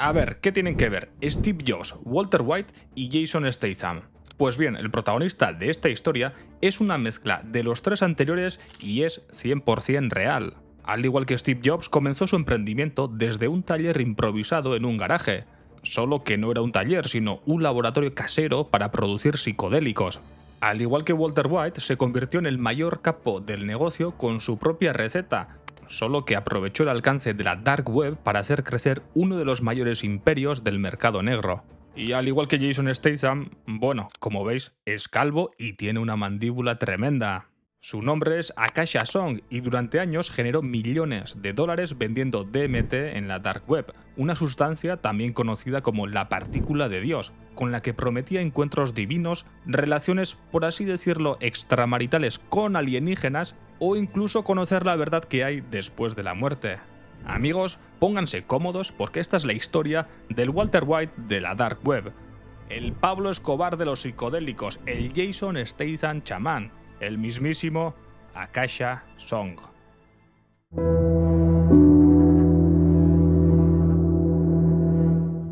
A ver, ¿qué tienen que ver Steve Jobs, Walter White y Jason Statham? Pues bien, el protagonista de esta historia es una mezcla de los tres anteriores y es 100% real. Al igual que Steve Jobs, comenzó su emprendimiento desde un taller improvisado en un garaje. Solo que no era un taller, sino un laboratorio casero para producir psicodélicos. Al igual que Walter White, se convirtió en el mayor capo del negocio con su propia receta, solo que aprovechó el alcance de la Dark Web para hacer crecer uno de los mayores imperios del mercado negro. Y al igual que Jason Statham, bueno, como veis, es calvo y tiene una mandíbula tremenda. Su nombre es Akasha Song y durante años generó millones de dólares vendiendo DMT en la Dark Web, una sustancia también conocida como la partícula de Dios, con la que prometía encuentros divinos, relaciones, por así decirlo, extramaritales con alienígenas o incluso conocer la verdad que hay después de la muerte. Amigos, pónganse cómodos porque esta es la historia del Walter White de la Dark Web, el Pablo Escobar de los psicodélicos, el Jason Statham chamán, el mismísimo Akasha Song.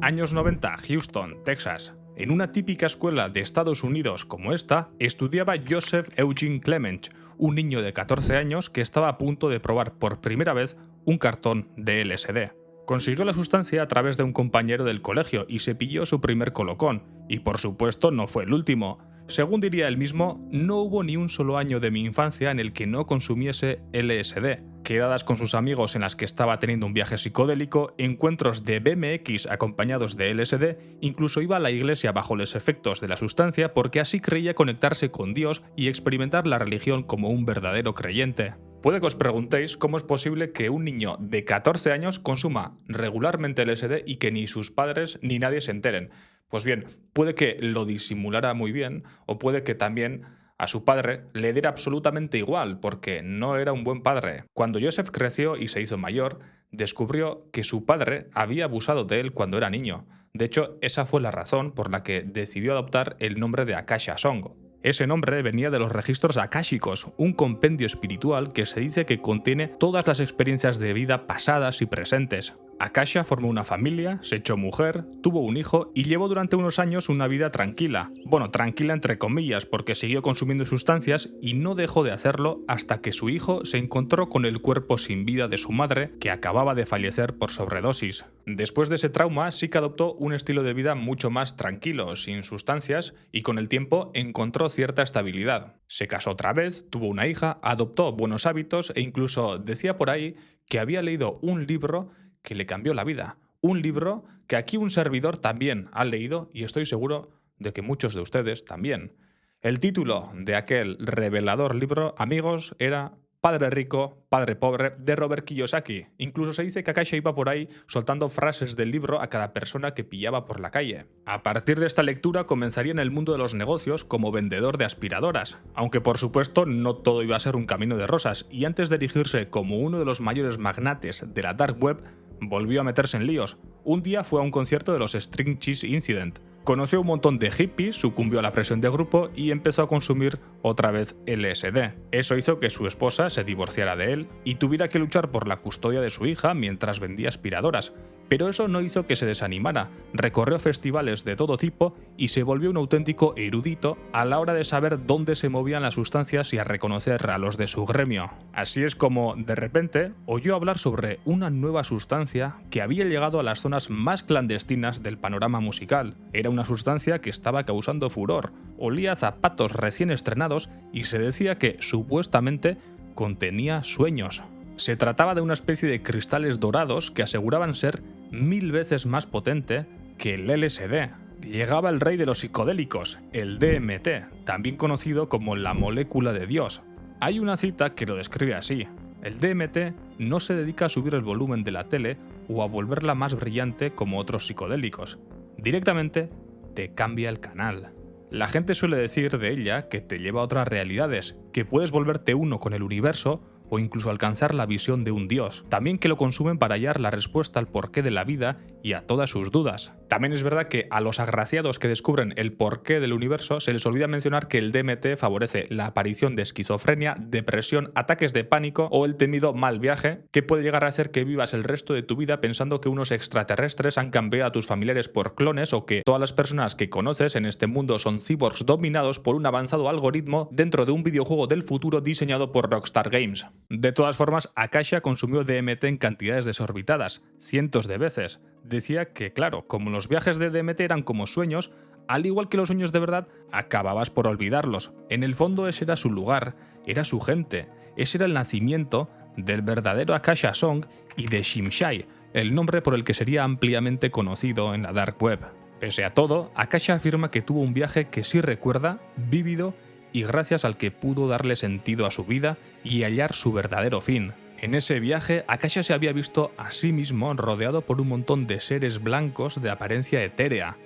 Años 90, Houston, Texas. En una típica escuela de Estados Unidos como esta, estudiaba Joseph Eugene Clement, un niño de 14 años que estaba a punto de probar por primera vez un cartón de LSD. Consiguió la sustancia a través de un compañero del colegio y se pilló su primer colocón, y por supuesto no fue el último. Según diría él mismo, no hubo ni un solo año de mi infancia en el que no consumiese LSD. Quedadas con sus amigos en las que estaba teniendo un viaje psicodélico, encuentros de BMX acompañados de LSD, incluso iba a la iglesia bajo los efectos de la sustancia porque así creía conectarse con Dios y experimentar la religión como un verdadero creyente. Puede que os preguntéis cómo es posible que un niño de 14 años consuma regularmente LSD y que ni sus padres ni nadie se enteren. Pues bien, puede que lo disimulara muy bien o puede que también a su padre le diera absolutamente igual porque no era un buen padre. Cuando Joseph creció y se hizo mayor, descubrió que su padre había abusado de él cuando era niño. De hecho, esa fue la razón por la que decidió adoptar el nombre de Akasha Song. Ese nombre venía de los registros akáshicos, un compendio espiritual que se dice que contiene todas las experiencias de vida pasadas y presentes. Akasha formó una familia, se echó mujer, tuvo un hijo y llevó durante unos años una vida tranquila. Bueno, tranquila entre comillas, porque siguió consumiendo sustancias y no dejó de hacerlo hasta que su hijo se encontró con el cuerpo sin vida de su madre, que acababa de fallecer por sobredosis. Después de ese trauma, sí que adoptó un estilo de vida mucho más tranquilo, sin sustancias, y con el tiempo encontró cierta estabilidad. Se casó otra vez, tuvo una hija, adoptó buenos hábitos e incluso decía por ahí que había leído un libro que le cambió la vida. Un libro que aquí un servidor también ha leído y estoy seguro de que muchos de ustedes también. El título de aquel revelador libro, amigos, era Padre Rico, Padre Pobre, de Robert Kiyosaki. Incluso se dice que Akasha iba por ahí soltando frases del libro a cada persona que pillaba por la calle. A partir de esta lectura comenzaría en el mundo de los negocios como vendedor de aspiradoras, aunque por supuesto no todo iba a ser un camino de rosas, y antes de erigirse como uno de los mayores magnates de la Dark Web, volvió a meterse en líos. Un día fue a un concierto de los String Cheese Incident. Conoció a un montón de hippies, sucumbió a la presión de grupo y empezó a consumir otra vez LSD. Eso hizo que su esposa se divorciara de él y tuviera que luchar por la custodia de su hija mientras vendía aspiradoras. Pero eso no hizo que se desanimara, recorrió festivales de todo tipo y se volvió un auténtico erudito a la hora de saber dónde se movían las sustancias y a reconocer a los de su gremio. Así es como, de repente, oyó hablar sobre una nueva sustancia que había llegado a las zonas más clandestinas del panorama musical. Era una sustancia que estaba causando furor, olía a zapatos recién estrenados y se decía que, supuestamente, contenía sueños. Se trataba de una especie de cristales dorados que aseguraban ser 1000 veces más potente que el LSD. Llegaba el rey de los psicodélicos, el DMT, también conocido como la molécula de Dios. Hay una cita que lo describe así: el DMT no se dedica a subir el volumen de la tele o a volverla más brillante como otros psicodélicos. Directamente te cambia el canal. La gente suele decir de ella que te lleva a otras realidades, que puedes volverte uno con el universo o incluso alcanzar la visión de un dios. También que lo consumen para hallar la respuesta al porqué de la vida y a todas sus dudas. También es verdad que a los agraciados que descubren el porqué del universo se les olvida mencionar que el DMT favorece la aparición de esquizofrenia, depresión, ataques de pánico o el temido mal viaje, que puede llegar a hacer que vivas el resto de tu vida pensando que unos extraterrestres han cambiado a tus familiares por clones o que todas las personas que conoces en este mundo son cyborgs dominados por un avanzado algoritmo dentro de un videojuego del futuro diseñado por Rockstar Games. De todas formas, Akasha consumió DMT en cantidades desorbitadas, cientos de veces. Decía que, claro, como los viajes de DMT eran como sueños, al igual que los sueños de verdad, acababas por olvidarlos. En el fondo ese era su lugar, era su gente, ese era el nacimiento del verdadero Akasha Song y de Shimshai, el nombre por el que sería ampliamente conocido en la Dark Web. Pese a todo, Akasha afirma que tuvo un viaje que sí recuerda, vívido y gracias al que pudo darle sentido a su vida y hallar su verdadero fin. En ese viaje, Akasha se había visto a sí mismo rodeado por un montón de seres blancos de apariencia etérea.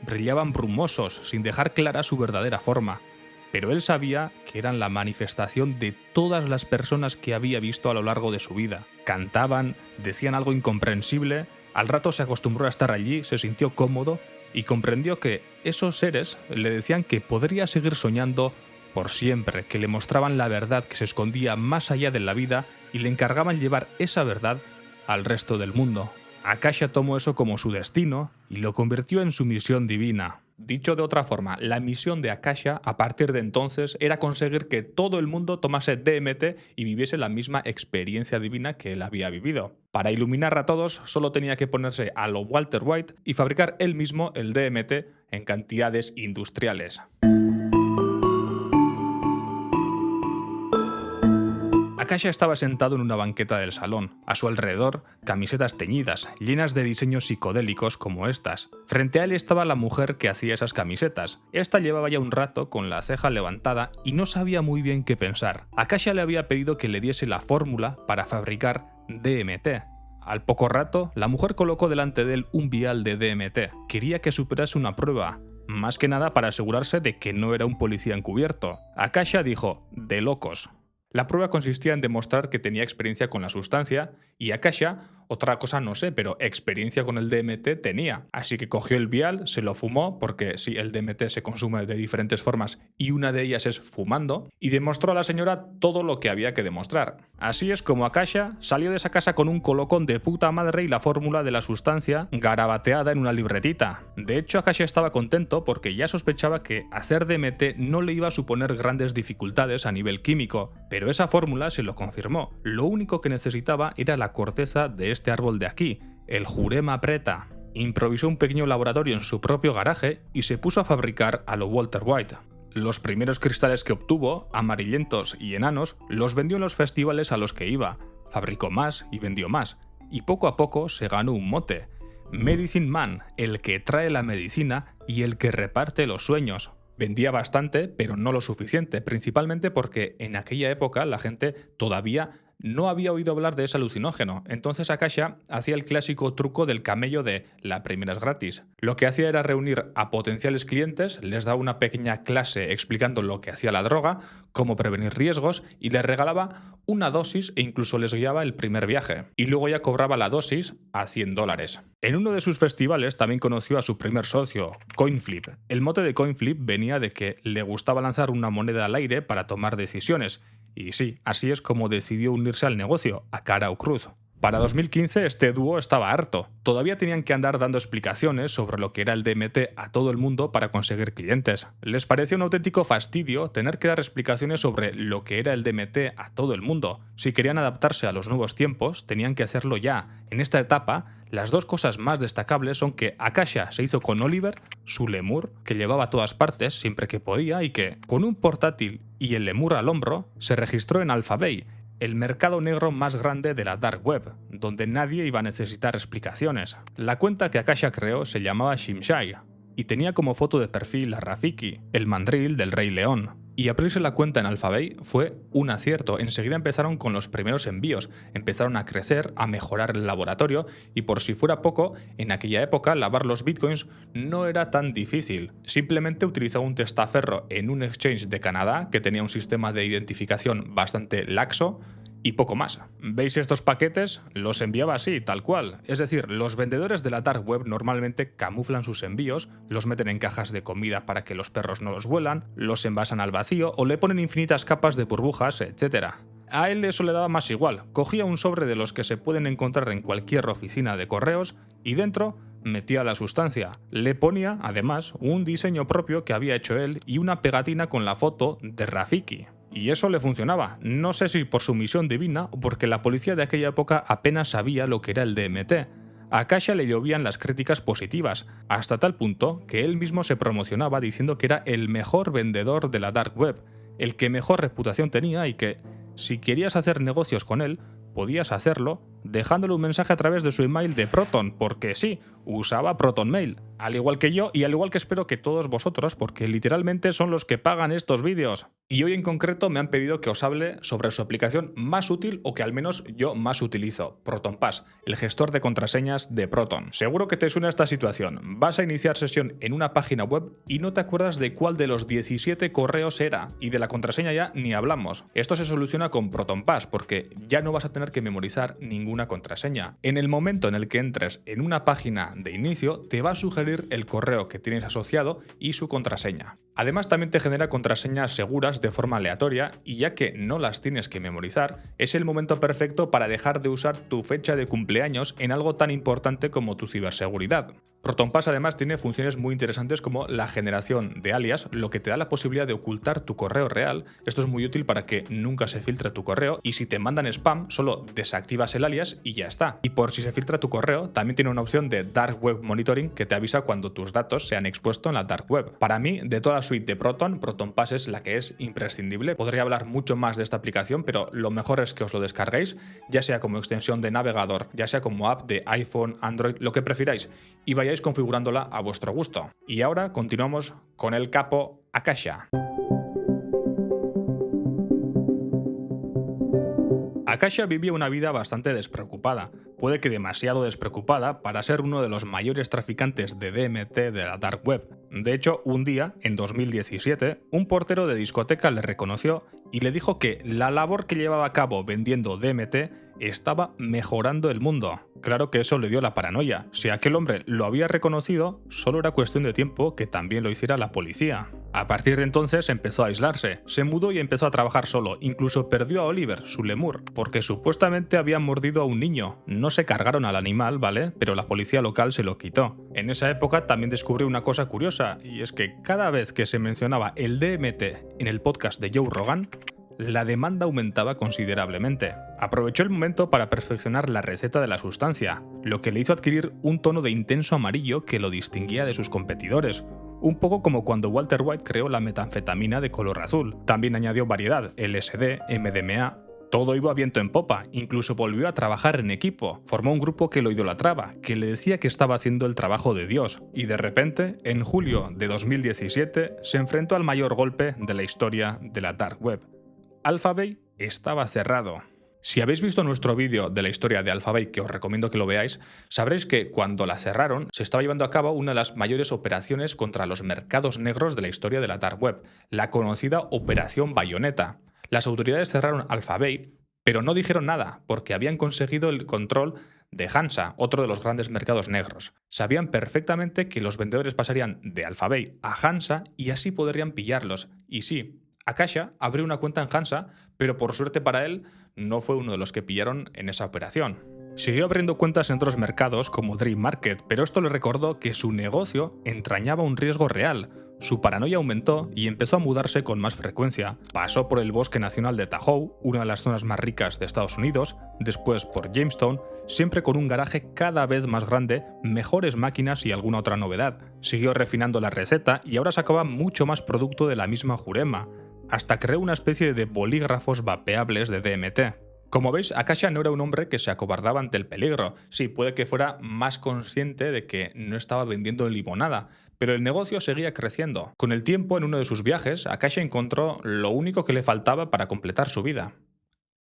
Brillaban brumosos, sin dejar clara su verdadera forma. Pero él sabía que eran la manifestación de todas las personas que había visto a lo largo de su vida. Cantaban, decían algo incomprensible, al rato se acostumbró a estar allí, se sintió cómodo y comprendió que esos seres le decían que podría seguir soñando por siempre, que le mostraban la verdad que se escondía más allá de la vida y le encargaban llevar esa verdad al resto del mundo. Akasha tomó eso como su destino y lo convirtió en su misión divina. Dicho de otra forma, la misión de Akasha a partir de entonces era conseguir que todo el mundo tomase DMT y viviese la misma experiencia divina que él había vivido. Para iluminar a todos solo tenía que ponerse a lo Walter White y fabricar él mismo el DMT en cantidades industriales. Akasha estaba sentado en una banqueta del salón. A su alrededor, camisetas teñidas, llenas de diseños psicodélicos como estas. Frente a él estaba la mujer que hacía esas camisetas. Esta llevaba ya un rato con la ceja levantada y no sabía muy bien qué pensar. Akasha le había pedido que le diese la fórmula para fabricar DMT. Al poco rato, la mujer colocó delante de él un vial de DMT. Quería que superase una prueba, más que nada para asegurarse de que no era un policía encubierto. Akasha dijo: "De locos". La prueba consistía en demostrar que tenía experiencia con la sustancia y Akasha, otra cosa no sé, pero experiencia con el DMT tenía. Así que cogió el vial, se lo fumó, porque sí, el DMT se consume de diferentes formas y una de ellas es fumando, y demostró a la señora todo lo que había que demostrar. Así es como Akasha salió de esa casa con un colocón de puta madre y la fórmula de la sustancia garabateada en una libretita. De hecho, Akasha estaba contento porque ya sospechaba que hacer DMT no le iba a suponer grandes dificultades a nivel químico, pero esa fórmula se lo confirmó. Lo único que necesitaba era la corteza de este árbol de aquí, el Jurema preta. Improvisó un pequeño laboratorio en su propio garaje y se puso a fabricar a lo Walter White. Los primeros cristales que obtuvo, amarillentos y enanos, los vendió en los festivales a los que iba. Fabricó más y vendió más. Y poco a poco se ganó un mote: Medicine Man, el que trae la medicina y el que reparte los sueños. Vendía bastante, pero no lo suficiente, principalmente porque en aquella época la gente todavía no había oído hablar de ese alucinógeno. Entonces Akasha hacía el clásico truco del camello de "la primera es gratis". Lo que hacía era reunir a potenciales clientes, les daba una pequeña clase explicando lo que hacía la droga, cómo prevenir riesgos, y les regalaba una dosis e incluso les guiaba el primer viaje. Y luego ya cobraba la dosis a $100. En uno de sus festivales también conoció a su primer socio, CoinFlip. El mote de CoinFlip venía de que le gustaba lanzar una moneda al aire para tomar decisiones. Y sí, así es como decidió unirse al negocio, a cara o cruz. Para 2015 este dúo estaba harto. Todavía tenían que andar dando explicaciones sobre lo que era el DMT a todo el mundo para conseguir clientes. Les pareció un auténtico fastidio tener que dar explicaciones sobre lo que era el DMT a todo el mundo. Si querían adaptarse a los nuevos tiempos, tenían que hacerlo ya. En esta etapa, las dos cosas más destacables son que Akasha se hizo con Oliver, su lemur, que llevaba a todas partes siempre que podía y que, con un portátil y el lemur al hombro, se registró en Alphabay, el mercado negro más grande de la Dark Web, donde nadie iba a necesitar explicaciones. La cuenta que Akasha creó se llamaba Shimshai y tenía como foto de perfil a Rafiki, el mandril del Rey León. Y abrirse la cuenta en Alphabay fue un acierto. Enseguida empezaron con los primeros envíos, empezaron a crecer, a mejorar el laboratorio y, por si fuera poco, en aquella época lavar los bitcoins no era tan difícil. Simplemente utilizaba un testaferro en un exchange de Canadá que tenía un sistema de identificación bastante laxo y poco más. ¿Veis estos paquetes? Los enviaba así, tal cual. Es decir, los vendedores de la dark web normalmente camuflan sus envíos, los meten en cajas de comida para que los perros no los huelan, los envasan al vacío o le ponen infinitas capas de burbujas, etc. A él eso le daba más igual. Cogía un sobre de los que se pueden encontrar en cualquier oficina de correos y dentro metía la sustancia. Le ponía, además, un diseño propio que había hecho él y una pegatina con la foto de Rafiki. Y eso le funcionaba, no sé si por su misión divina o porque la policía de aquella época apenas sabía lo que era el DMT. A Akasha le llovían las críticas positivas, hasta tal punto que él mismo se promocionaba diciendo que era el mejor vendedor de la dark web, el que mejor reputación tenía y que, si querías hacer negocios con él, podías hacerlo dejándole un mensaje a través de su email de Proton, porque sí, usaba Proton Mail, al igual que yo y al igual que espero que todos vosotros, porque literalmente son los que pagan estos vídeos. Y hoy en concreto me han pedido que os hable sobre su aplicación más útil o que al menos yo más utilizo, ProtonPass, el gestor de contraseñas de Proton. Seguro que te suena esta situación. Vas a iniciar sesión en una página web y no te acuerdas de cuál de los 17 correos era, y de la contraseña ya ni hablamos. Esto se soluciona con ProtonPass porque ya no vas a tener que memorizar ninguna contraseña. En el momento en el que entres en una página de inicio, te va a sugerir el correo que tienes asociado y su contraseña. Además, también te genera contraseñas seguras de forma aleatoria y ya que no las tienes que memorizar, es el momento perfecto para dejar de usar tu fecha de cumpleaños en algo tan importante como tu ciberseguridad. ProtonPass además tiene funciones muy interesantes como la generación de alias, lo que te da la posibilidad de ocultar tu correo real. Esto es muy útil para que nunca se filtre tu correo y si te mandan spam, solo desactivas el alias y ya está. Y por si se filtra tu correo, también tiene una opción de Dark Web Monitoring que te avisa cuando tus datos se han expuesto en la Dark Web. Para mí, de toda la suite de ProtonPass es la que es imprescindible. Podría hablar mucho más de esta aplicación, pero lo mejor es que os lo descarguéis, ya sea como extensión de navegador, ya sea como app de iPhone, Android, lo que prefiráis, y vayáis configurándola a vuestro gusto. Y ahora continuamos con el capo Akasha. Akasha vivía una vida bastante despreocupada, puede que demasiado despreocupada para ser uno de los mayores traficantes de DMT de la dark web. De hecho, un día, en 2017, un portero de discoteca le reconoció y le dijo que la labor que llevaba a cabo vendiendo DMT estaba mejorando el mundo. Claro que eso le dio la paranoia. Si aquel hombre lo había reconocido, solo era cuestión de tiempo que también lo hiciera la policía. A partir de entonces empezó a aislarse, se mudó y empezó a trabajar solo, incluso perdió a Oliver, su lemur, porque supuestamente había mordido a un niño. No se cargaron al animal, ¿vale? Pero la policía local se lo quitó. En esa época también descubrió una cosa curiosa, y es que cada vez que se mencionaba el DMT en el podcast de Joe Rogan, la demanda aumentaba considerablemente. Aprovechó el momento para perfeccionar la receta de la sustancia, lo que le hizo adquirir un tono de intenso amarillo que lo distinguía de sus competidores. Un poco como cuando Walter White creó la metanfetamina de color azul. También añadió variedad, LSD, MDMA. Todo iba viento en popa, incluso volvió a trabajar en equipo. Formó un grupo que lo idolatraba, que le decía que estaba haciendo el trabajo de Dios. Y de repente, en julio de 2017, se enfrentó al mayor golpe de la historia de la dark web. Alphabay estaba cerrado. Si habéis visto nuestro vídeo de la historia de Alphabay, que os recomiendo que lo veáis, sabréis que cuando la cerraron se estaba llevando a cabo una de las mayores operaciones contra los mercados negros de la historia de la dark web, la conocida Operación Bayonetta. Las autoridades cerraron Alphabay, pero no dijeron nada, porque habían conseguido el control de Hansa, otro de los grandes mercados negros. Sabían perfectamente que los vendedores pasarían de Alphabay a Hansa y así podrían pillarlos. Y sí, Akasha abrió una cuenta en Hansa, pero por suerte para él no fue uno de los que pillaron en esa operación. Siguió abriendo cuentas en otros mercados como Dream Market, pero esto le recordó que su negocio entrañaba un riesgo real. Su paranoia aumentó y empezó a mudarse con más frecuencia. Pasó por el Bosque Nacional de Tahoe, una de las zonas más ricas de Estados Unidos, después por Jamestown, siempre con un garaje cada vez más grande, mejores máquinas y alguna otra novedad. Siguió refinando la receta y ahora sacaba mucho más producto de la misma jurema, hasta creó una especie de bolígrafos vapeables de DMT. Como veis, Akasha no era un hombre que se acobardaba ante el peligro. Sí, puede que fuera más consciente de que no estaba vendiendo limonada, pero el negocio seguía creciendo. Con el tiempo, en uno de sus viajes, Akasha encontró lo único que le faltaba para completar su vida: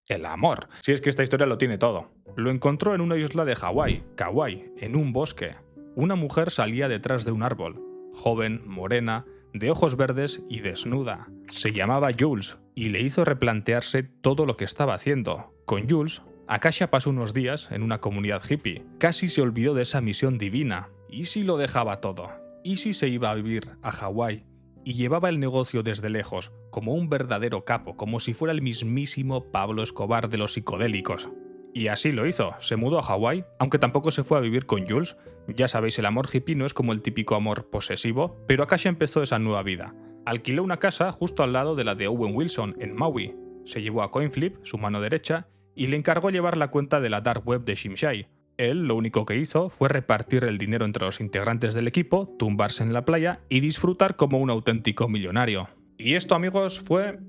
el amor. Si es que esta historia lo tiene todo. Lo encontró en una isla de Hawái, Kauai, en un bosque. Una mujer salía detrás de un árbol, joven, morena, de ojos verdes y desnuda. Se llamaba Jules y le hizo replantearse todo lo que estaba haciendo. Con Jules, Akasha pasó unos días en una comunidad hippie. Casi se olvidó de esa misión divina. ¿Y si lo dejaba todo? ¿Y si se iba a vivir a Hawái y llevaba el negocio desde lejos, como un verdadero capo, como si fuera el mismísimo Pablo Escobar de los psicodélicos? Y así lo hizo, se mudó a Hawái, aunque tampoco se fue a vivir con Jules. Ya sabéis, el amor hippie no es como el típico amor posesivo, pero Akasha empezó esa nueva vida. Alquiló una casa justo al lado de la de Owen Wilson, en Maui. Se llevó a Coinflip, su mano derecha, y le encargó llevar la cuenta de la dark web de Shimshai. Él lo único que hizo fue repartir el dinero entre los integrantes del equipo, tumbarse en la playa y disfrutar como un auténtico millonario. Y esto, amigos, fue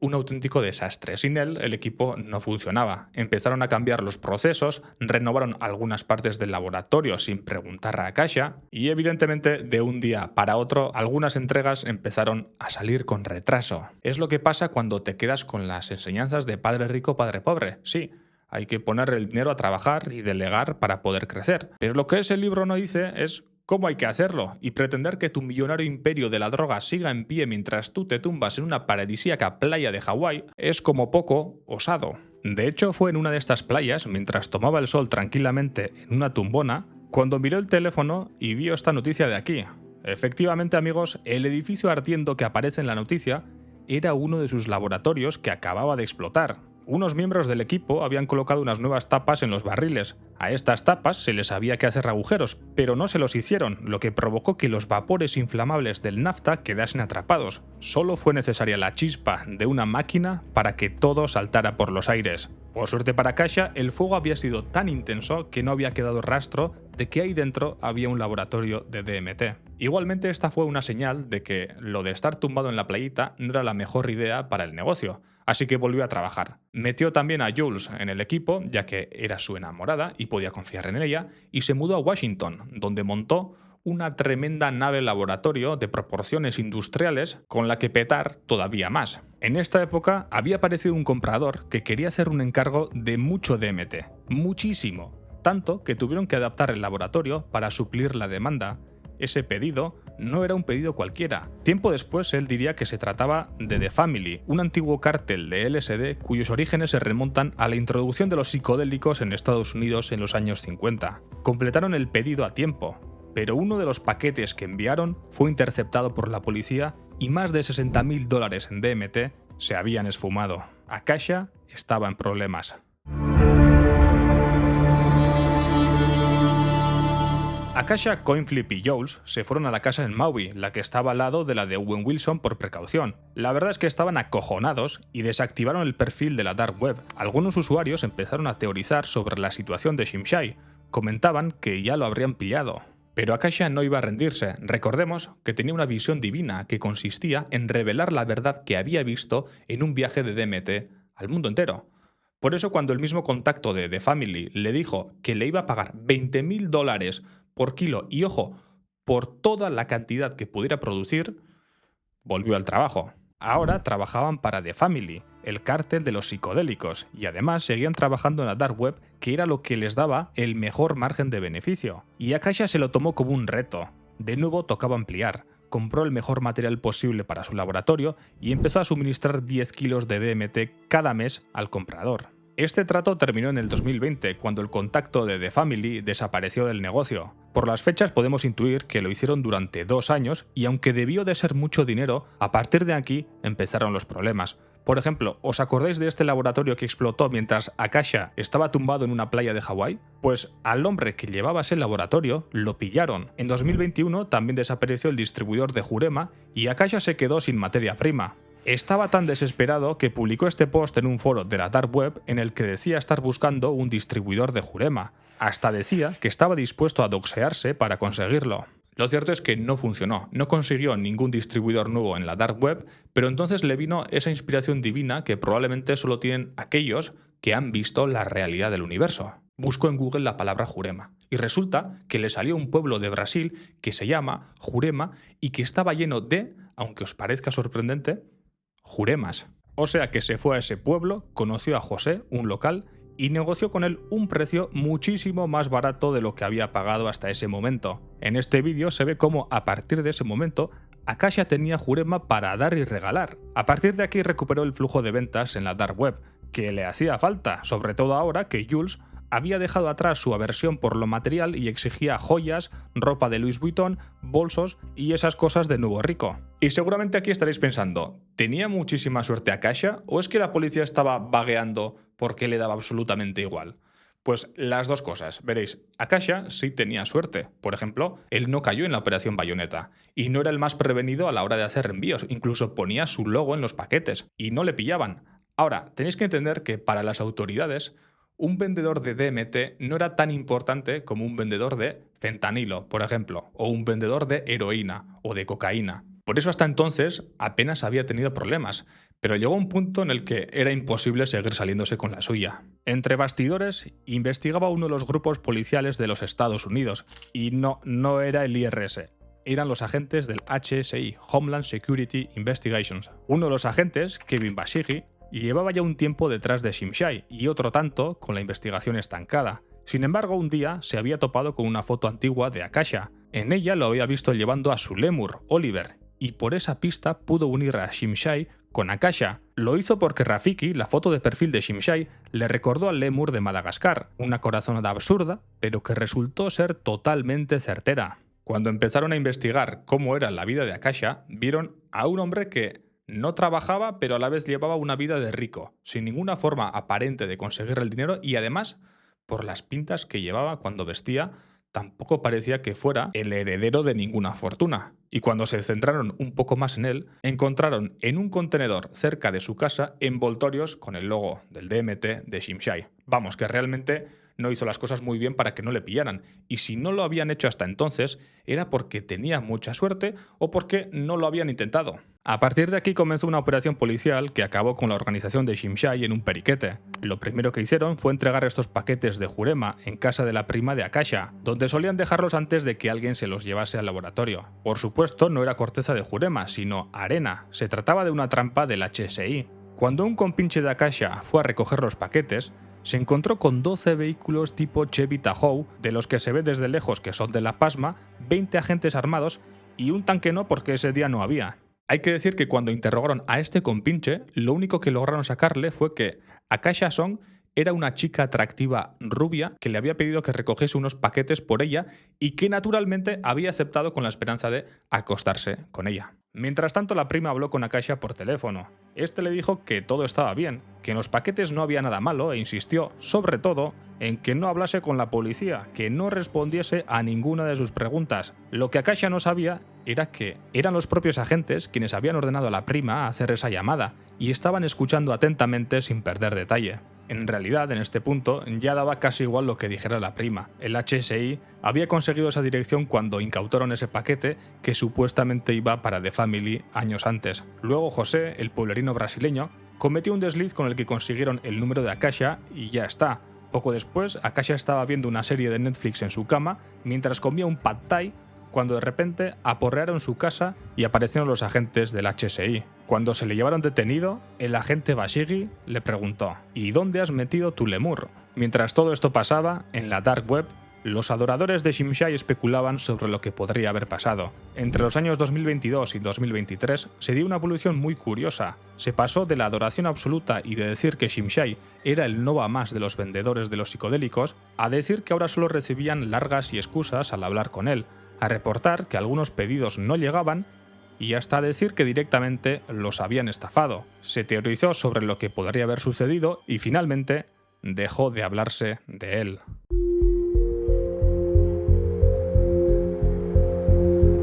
un auténtico desastre. Sin él, el equipo no funcionaba. Empezaron a cambiar los procesos, renovaron algunas partes del laboratorio sin preguntar a Akasha, y evidentemente, de un día para otro, algunas entregas empezaron a salir con retraso. Es lo que pasa cuando te quedas con las enseñanzas de padre rico, padre pobre. Sí, hay que poner el dinero a trabajar y delegar para poder crecer. Pero lo que ese libro no dice es cómo hay que hacerlo, y pretender que tu millonario imperio de la droga siga en pie mientras tú te tumbas en una paradisíaca playa de Hawái es como poco osado. De hecho, fue en una de estas playas, mientras tomaba el sol tranquilamente en una tumbona, cuando miró el teléfono y vio esta noticia de aquí. Efectivamente, amigos, el edificio ardiendo que aparece en la noticia era uno de sus laboratorios que acababa de explotar. Unos miembros del equipo habían colocado unas nuevas tapas en los barriles. A estas tapas se les había que hacer agujeros, pero no se los hicieron, lo que provocó que los vapores inflamables del nafta quedasen atrapados. Solo fue necesaria la chispa de una máquina para que todo saltara por los aires. Por suerte para Akasha, el fuego había sido tan intenso que no había quedado rastro de que ahí dentro había un laboratorio de DMT. Igualmente, esta fue una señal de que lo de estar tumbado en la playita no era la mejor idea para el negocio. Así que volvió a trabajar. Metió también a Jules en el equipo, ya que era su enamorada y podía confiar en ella, y se mudó a Washington, donde montó una tremenda nave laboratorio de proporciones industriales con la que petar todavía más. En esta época había aparecido un comprador que quería hacer un encargo de mucho DMT, muchísimo, tanto que tuvieron que adaptar el laboratorio para suplir la demanda. Ese pedido no era un pedido cualquiera. Tiempo después él diría que se trataba de The Family, un antiguo cártel de LSD cuyos orígenes se remontan a la introducción de los psicodélicos en Estados Unidos en los años 50. Completaron el pedido a tiempo, pero uno de los paquetes que enviaron fue interceptado por la policía y más de $60.000 en DMT se habían esfumado. Akasha estaba en problemas. Akasha, Coinflip y Jules se fueron a la casa en Maui, la que estaba al lado de la de Owen Wilson por precaución. La verdad es que estaban acojonados y desactivaron el perfil de la dark web. Algunos usuarios empezaron a teorizar sobre la situación de Shimshai. Comentaban que ya lo habrían pillado. Pero Akasha no iba a rendirse. Recordemos que tenía una visión divina que consistía en revelar la verdad que había visto en un viaje de DMT al mundo entero. Por eso, cuando el mismo contacto de The Family le dijo que le iba a pagar $20.000 por kilo y, ojo, por toda la cantidad que pudiera producir, volvió al trabajo. Ahora trabajaban para The Family, el cártel de los psicodélicos, y además seguían trabajando en la dark web, que era lo que les daba el mejor margen de beneficio. Y Akasha se lo tomó como un reto. De nuevo tocaba ampliar. Compró el mejor material posible para su laboratorio y empezó a suministrar 10 kilos de DMT cada mes al comprador. Este trato terminó en el 2020, cuando el contacto de The Family desapareció del negocio. Por las fechas podemos intuir que lo hicieron durante 2 años y aunque debió de ser mucho dinero, a partir de aquí empezaron los problemas. Por ejemplo, ¿os acordáis de este laboratorio que explotó mientras Akasha estaba tumbado en una playa de Hawái? Pues al hombre que llevaba ese laboratorio lo pillaron. En 2021 también desapareció el distribuidor de Jurema y Akasha se quedó sin materia prima. Estaba tan desesperado que publicó este post en un foro de la dark web en el que decía estar buscando un distribuidor de Jurema. Hasta decía que estaba dispuesto a doxearse para conseguirlo. Lo cierto es que no funcionó, no consiguió ningún distribuidor nuevo en la dark web, pero entonces le vino esa inspiración divina que probablemente solo tienen aquellos que han visto la realidad del universo. Buscó en Google la palabra Jurema y resulta que le salió un pueblo de Brasil que se llama Jurema y que estaba lleno de, aunque os parezca sorprendente, juremas. O sea que se fue a ese pueblo, conoció a José, un local, y negoció con él un precio muchísimo más barato de lo que había pagado hasta ese momento. En este vídeo se ve cómo a partir de ese momento Akasha tenía Jurema para dar y regalar. A partir de aquí recuperó el flujo de ventas en la dark web, que le hacía falta, sobre todo ahora que Jules había dejado atrás su aversión por lo material y exigía joyas, ropa de Louis Vuitton, bolsos y esas cosas de nuevo rico. Y seguramente aquí estaréis pensando, ¿tenía muchísima suerte Akasha o es que la policía estaba vagueando porque le daba absolutamente igual? Pues las dos cosas, veréis, Akasha sí tenía suerte. Por ejemplo, él no cayó en la operación Bayonetta y no era el más prevenido a la hora de hacer envíos, incluso ponía su logo en los paquetes y no le pillaban. Ahora, tenéis que entender que para las autoridades, un vendedor de DMT no era tan importante como un vendedor de fentanilo, por ejemplo, o un vendedor de heroína o de cocaína. Por eso hasta entonces apenas había tenido problemas, pero llegó un punto en el que era imposible seguir saliéndose con la suya. Entre bastidores, investigaba uno de los grupos policiales de los Estados Unidos, y no era el IRS. Eran los agentes del HSI, Homeland Security Investigations. Uno de los agentes, Kevin Bashigi, llevaba ya un tiempo detrás de Shimshai y otro tanto con la investigación estancada. Sin embargo, un día se había topado con una foto antigua de Akasha. En ella lo había visto llevando a su lémur, Oliver, y por esa pista pudo unir a Shimshai con Akasha. Lo hizo porque Rafiki, la foto de perfil de Shimshai, le recordó al lémur de Madagascar, una corazonada absurda, pero que resultó ser totalmente certera. Cuando empezaron a investigar cómo era la vida de Akasha, vieron a un hombre que no trabajaba, pero a la vez llevaba una vida de rico, sin ninguna forma aparente de conseguir el dinero y además, por las pintas que llevaba cuando vestía, tampoco parecía que fuera el heredero de ninguna fortuna. Y cuando se centraron un poco más en él, encontraron en un contenedor cerca de su casa envoltorios con el logo del DMT de Shimshai. Vamos, que realmente no hizo las cosas muy bien para que no le pillaran, y si no lo habían hecho hasta entonces, era porque tenía mucha suerte o porque no lo habían intentado. A partir de aquí comenzó una operación policial que acabó con la organización de Shimshai en un periquete. Lo primero que hicieron fue entregar estos paquetes de Jurema en casa de la prima de Akasha, donde solían dejarlos antes de que alguien se los llevase al laboratorio. Por supuesto, no era corteza de Jurema, sino arena. Se trataba de una trampa del HSI. Cuando un compinche de Akasha fue a recoger los paquetes, se encontró con 12 vehículos tipo Chevy Tahoe, de los que se ve desde lejos que son de la pasma, 20 agentes armados y un tanque no porque ese día no había. Hay que decir que cuando interrogaron a este compinche, lo único que lograron sacarle fue que Akasha Song era una chica atractiva rubia que le había pedido que recogiese unos paquetes por ella y que naturalmente había aceptado con la esperanza de acostarse con ella. Mientras tanto, la prima habló con Akasha por teléfono. Este le dijo que todo estaba bien, que en los paquetes no había nada malo e insistió, sobre todo, en que no hablase con la policía, que no respondiese a ninguna de sus preguntas. Lo que Akasha no sabía era que eran los propios agentes quienes habían ordenado a la prima a hacer esa llamada y estaban escuchando atentamente sin perder detalle. En realidad, en este punto, ya daba casi igual lo que dijera la prima. El HSI había conseguido esa dirección cuando incautaron ese paquete que supuestamente iba para The Family años antes. Luego José, el pueblerino brasileño, cometió un desliz con el que consiguieron el número de Akasha y ya está. Poco después, Akasha estaba viendo una serie de Netflix en su cama mientras comía un pad thai cuando de repente aporrearon su casa y aparecieron los agentes del HSI. Cuando se le llevaron detenido, el agente Bashigi le preguntó ¿y dónde has metido tu lemur? Mientras todo esto pasaba, en la dark web, los adoradores de Shimshai especulaban sobre lo que podría haber pasado. Entre los años 2022 y 2023 se dio una evolución muy curiosa. Se pasó de la adoración absoluta y de decir que Shimshai era el no va más de los vendedores de los psicodélicos a decir que ahora solo recibían largas y excusas al hablar con él, a reportar que algunos pedidos no llegaban y hasta decir que directamente los habían estafado. Se teorizó sobre lo que podría haber sucedido y finalmente dejó de hablarse de él.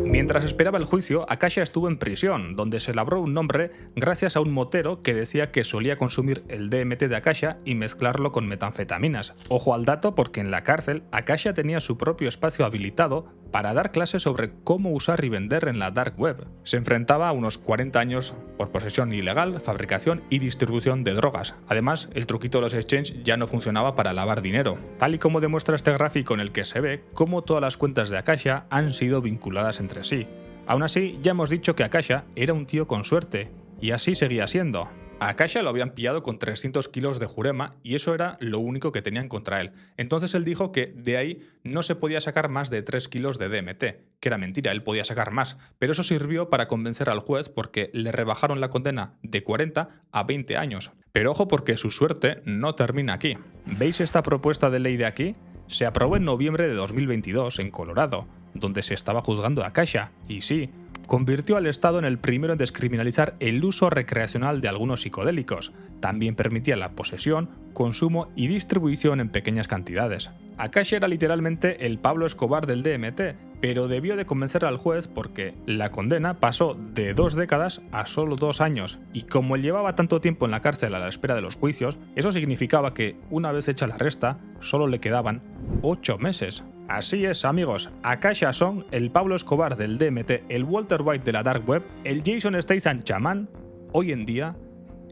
Mientras esperaba el juicio, Akasha estuvo en prisión, donde se labró un nombre gracias a un motero que decía que solía consumir el DMT de Akasha y mezclarlo con metanfetaminas. Ojo al dato porque en la cárcel, Akasha tenía su propio espacio habilitado para dar clases sobre cómo usar y vender en la dark web. Se enfrentaba a unos 40 años por posesión ilegal, fabricación y distribución de drogas. Además, el truquito de los exchanges ya no funcionaba para lavar dinero, tal y como demuestra este gráfico en el que se ve cómo todas las cuentas de Akasha han sido vinculadas entre sí. Aún así, ya hemos dicho que Akasha era un tío con suerte, y así seguía siendo. A Akasha lo habían pillado con 300 kilos de jurema y eso era lo único que tenían contra él. Entonces él dijo que de ahí no se podía sacar más de 3 kilos de DMT, que era mentira, él podía sacar más. Pero eso sirvió para convencer al juez porque le rebajaron la condena de 40 a 20 años. Pero ojo porque su suerte no termina aquí. ¿Veis esta propuesta de ley de aquí? Se aprobó en noviembre de 2022 en Colorado, donde se estaba juzgando a Akasha, y sí, convirtió al Estado en el primero en descriminalizar el uso recreacional de algunos psicodélicos. También permitía la posesión, consumo y distribución en pequeñas cantidades. Akasha era literalmente el Pablo Escobar del DMT, pero debió de convencer al juez porque la condena pasó de 2 décadas a solo 2 años, y como él llevaba tanto tiempo en la cárcel a la espera de los juicios, eso significaba que, una vez hecha la resta, solo le quedaban 8 meses. Así es, amigos, Akasha son el Pablo Escobar del DMT, el Walter White de la Dark Web, el Jason Statham chamán. Hoy en día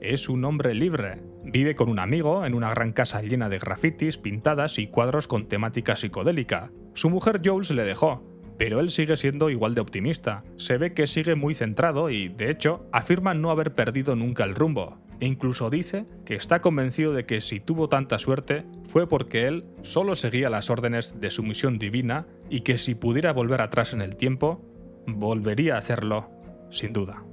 es un hombre libre. Vive con un amigo en una gran casa llena de grafitis, pintadas y cuadros con temática psicodélica. Su mujer Jules le dejó, pero él sigue siendo igual de optimista. Se ve que sigue muy centrado y, de hecho, afirma no haber perdido nunca el rumbo. E incluso dice que está convencido de que si tuvo tanta suerte fue porque él solo seguía las órdenes de su misión divina y que si pudiera volver atrás en el tiempo, volvería a hacerlo, sin duda.